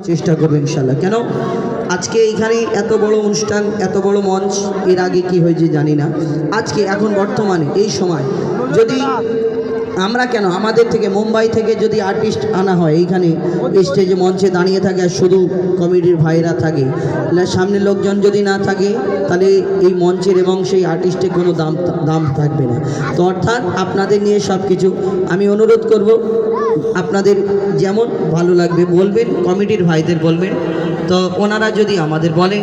চেষ্টা করবো ইনশাল্লাহ। কেন আজকে এইখানে এত বড় অনুষ্ঠান, এত বড় মঞ্চ এর আগে কি হয়েছে জানি না। আজকে এখন বর্তমানে এই সময় যদি আমরা কেন আমাদের থেকে মুম্বাই থেকে যদি আর্টিস্ট আনা হয় এইখানে স্টেজে মঞ্চে দাঁড়িয়ে থাকে আর শুধু কমিটির ভাইরা থাকে, সামনের লোকজন যদি না থাকে তাহলে এই মঞ্চের এবং সেই আর্টিস্টের কোনো দাম থাকবে না। তো অর্থাৎ আপনাদের নিয়ে সব কিছু আমি অনুরোধ করব, আপনাদের যেমন ভালো লাগবে বলবেন, কমিটির ভাইদের বলবেন, তো ওনারা যদি আমাদের বলেন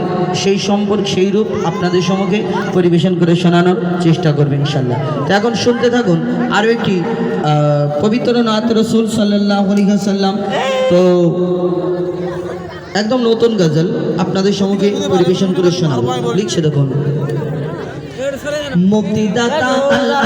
সেই রূপ আপনাদের সম্মুখে পরিবেশন করে শোনানোর চেষ্টা করবেন ইনশাল্লাহ। তো এখন শুনতে থাকুন আরও একটি পবিত্র নাত রসুল সাল্লাল্লাহু আলাইহি ওয়াসাল্লাম, তো একদম নতুন গজল আপনাদের সম্মুখে পরিবেশন করে শোনাবো। লিখছে দেখুন, মুক্তিদাতা আল্লাহ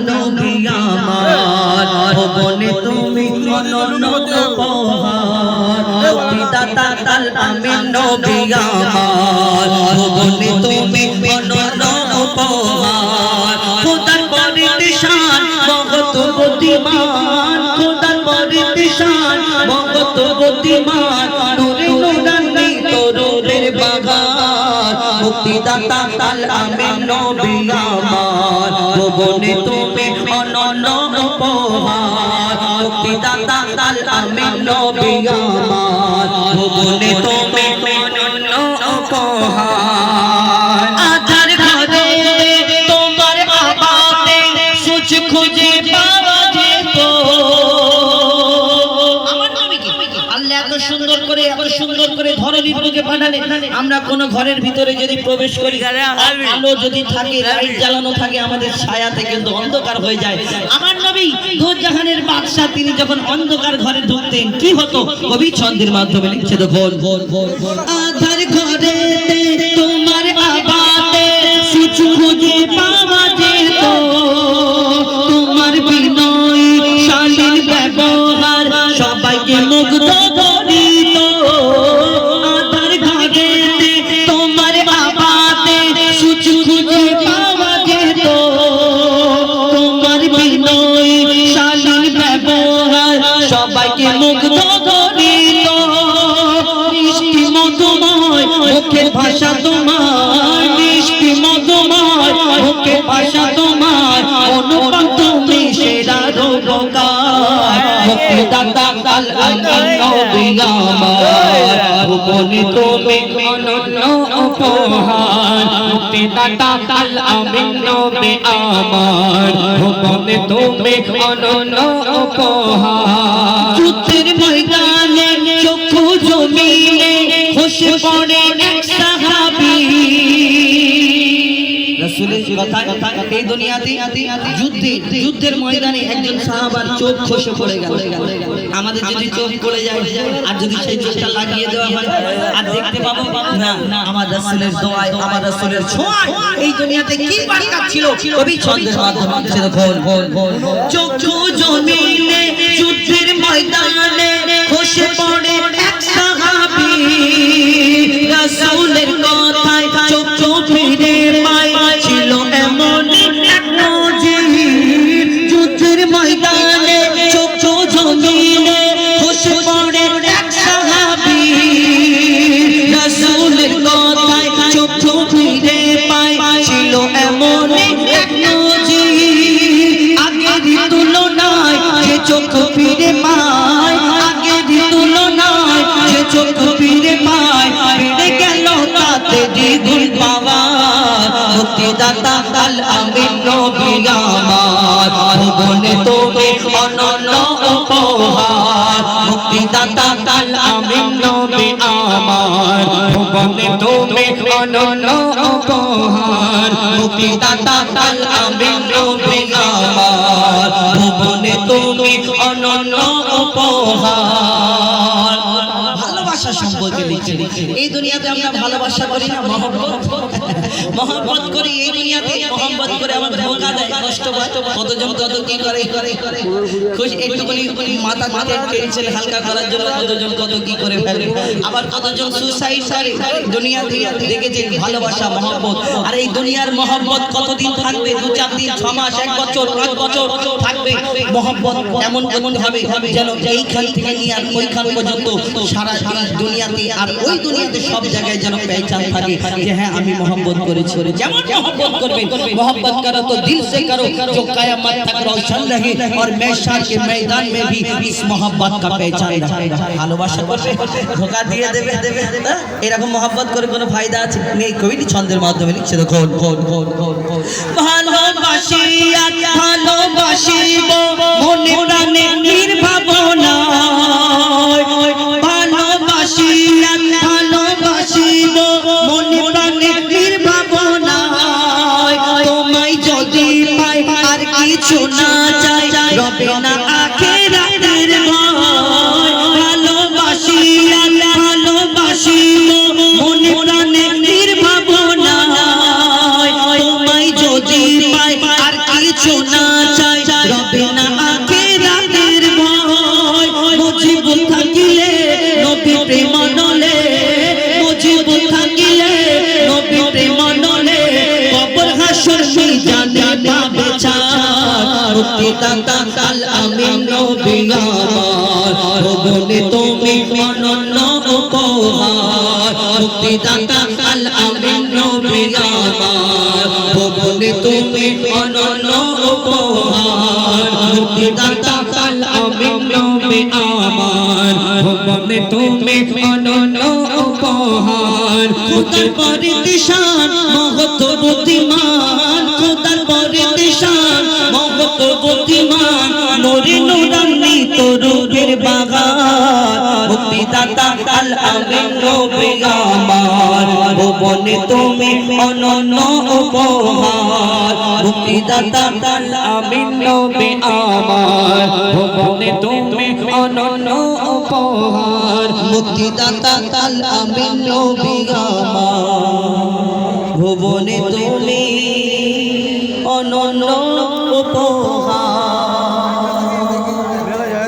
নবী আমার ভবনে তুমি অনন্য উপহার, মুক্তিদাতা আল্লাহ নবী আমার ভবনে তুমি অনন্য উপহার, খোদার পরিশান মগত গতিমান, খোদার পরিশান মগত গতিমান, নূরে নূরানি তরুণের বাগান, মুক্তিদাতা আল্লাহ নবী আমার ভবনে তুমি অনন্য উপহার, মুক্তিদাতা আল্লাহ নবী আমার ভবনে তুমি অনন্য উপহার। আধার ঘরে তোমার আবাতে সুচ খুঁজে পাওয়া যেত, আমার নবীকে আল্লাহ এত সুন্দর করে ধরনীর বুকে পাঠালেন। আমরা কোন ঘরের ভিতরে যদি প্রবেশ করি, আলো যদি থাকে, লাইট জ্বালানো থাকে, আমাদের ছায়াতে কিন্তু অন্ধকার হয়ে যায়। আমার নবী দোজাহানের বাদশা, তিনি যখন অন্ধকার ঘরে ঢুকতেন কি হতো, কবি ছন্দের মাধ্যমে লিখছে দেখুন, আধার ঘরে তোমার আবাতে সুচ খুঁজে পাওয়া যেত, তোমার বিনয় শালীন ব্যবহার সবাইকে মুগ্ধ করিত, আধার ঘরে তোমার আবাতে সুচ খুঁজে পাওয়া যেত, তোমার বিনয় শালীন ব্যবহার সবাইকে মুগ্ধ করিত, মিষ্টি মধুময় মুখের ভাষা তোমার, মিষ্টি মধুময় মুখের ভাষা তোমার, অনুপম তুমি সেরা রূপকার, মুক্তিদাতা আল্লাহ নবী আমার ভবনে তুমি অনন্য উপহার, মুক্তিদাতা আল্লাহ নবী আমার ভবনে তুমি অনন্য উপহার। যুদ্ধের ময়দানে চক্ষু জমিনে খসে পড়ে এক সাহাবী, রাসূলের কথা এই দুনিয়াতে যুদ্ধের ময়দানে একজন সাহাবার চোখ খসে পড়ে গেল। আমাদের যদি চোখ পড়ে যায় আর যদি সেই চোখটা লাগিয়ে দেওয়া হয় আর দেখতে পাবো না, আমার রাসূলের দোয়ায়, আমার রাসূলের ছোঁয়ায় এই দুনিয়াতে কি বার্তা ছিল, কবি ছন্দের মাধ্যমে ছিল চক্ষু জমিনে যুদ্ধের ময়দানে খসে পড়ে এক সাহাবী, রাসূলের কথায় চক্ষু ফিরে পায়, ছিল এমন এক নজির, যুদ্ধের ময়দানে চক্ষু জমিনে খসে পড়ে এক সাহাবী, রাসূলের কথায় চক্ষু ফিরে পায়, ছিল এমন এক নজির, আগের তুলনায় যে চক্ষু ফিরে পায়, আগের তুলনায় যে চক্ষু ফিরে পায়, ফিরে গেল তাতে দ্বিগুণ পাওয়ার, মুক্তিদাতা আল্লাহ নবী আমার ভবনে তুমি অনন্য উপহার, মুক্তিদাতা আল্লাহ নবী আমার ভবনে তুমি অনন্য উপহার, মুক্তিদাতা আল্লাহ নবী আমার ভবনে তুমি অনন্য উপহার। ভালোবাসা সম্পর্কে লিখছে, এই দুনিয়াতে আমরা ভালোবাসা করি না, মহব্বত করি, এই দুনিয়াতে মহব্বত করে আমার ধোঁকা দেয়, কষ্ট পায়, কতজন কত কি করে, খুশি একটুখানি মাথা টেনশন হালকা করার জন্য কতজন কত কি করে ফেলে, আবার কতজন সুসাইড করে। দুনিয়াতে দেখেছেন ভালোবাসা মহব্বত, আর এই দুনিয়ার মহব্বত কতদিন থাকবে, 2-4 দিন, 6 মাস, 1 বছর, 5 বছর থাকবে। মহব্বত এমন হবে যেন এইখান থেকে নিয়ে আর ওইখান পর্যন্ত সারা দুনিয়াতে আর ওই দুনিয়াতে সব জায়গায় যেন पहचान থাকে যে হ্যাঁ আমি मोहब्बत করেছি যেমন मोहब्बत করবেন मोहब्बत करो तो दिल से करो जो कयामत तक रोशन रहे और मैशर के मैदान में भी इस मोहब्बत का पहचान रहे ভালোবাসা করবে ধোঁকা দিয়ে দেবে এরকম मोहब्बत করে কোনো ফায়দা আছে নেই কবিটি ছন্দের মাধ্যমে লিখছে দেখো ভালোবাসি আর ভালোবাসিব মনে প্রাণে নির্ভাবনা ভালোবাসি আর ভালোবাসিব মনে প্রাণে নির্ভাবনা তোমায় যদি পাই আর কিছু না চাই রবে না আখিরাতের ভয় ভালোবাসি আর ভালোবাসিব মনে প্রাণে নির্ভাবনা তোমায় যদি পাই আর কিছু না চাই রবে না আখিরাতের ভয় মুজিব থাকিলে নবী প্রেম নলে মুজিব থাকিলে নবী প্রেম নলে কবর হাসর মিজানে পাবে ছাড় মুক্তিদাতা কাল আমিন নবী আমার বলে তুমি অনন্য উপহার মুক্তিদাতা কাল আমিন নবী আমার বলে তুমি অনন্য উপহার মুক্তিদাতা কাল আমিন নবী আমার বলে তুমি অনন্য উপহার খোদার পরিদিশান মহত বুদ্ধিমান খোদার পরিদিশান মহত বুদ্ধিমান নূরে নূরানি তরুপের বাগান মুক্তিদাতা কাল আমিন নবী আমার বলে তুমি অনন্য উপহার মুক্তিদাতা কাল আমিন নবী আমার বলে তুমি অনন্য উপহার মুক্তিদাতা কাল আমিন নবী আমার ভুবনে তুমি অনন্য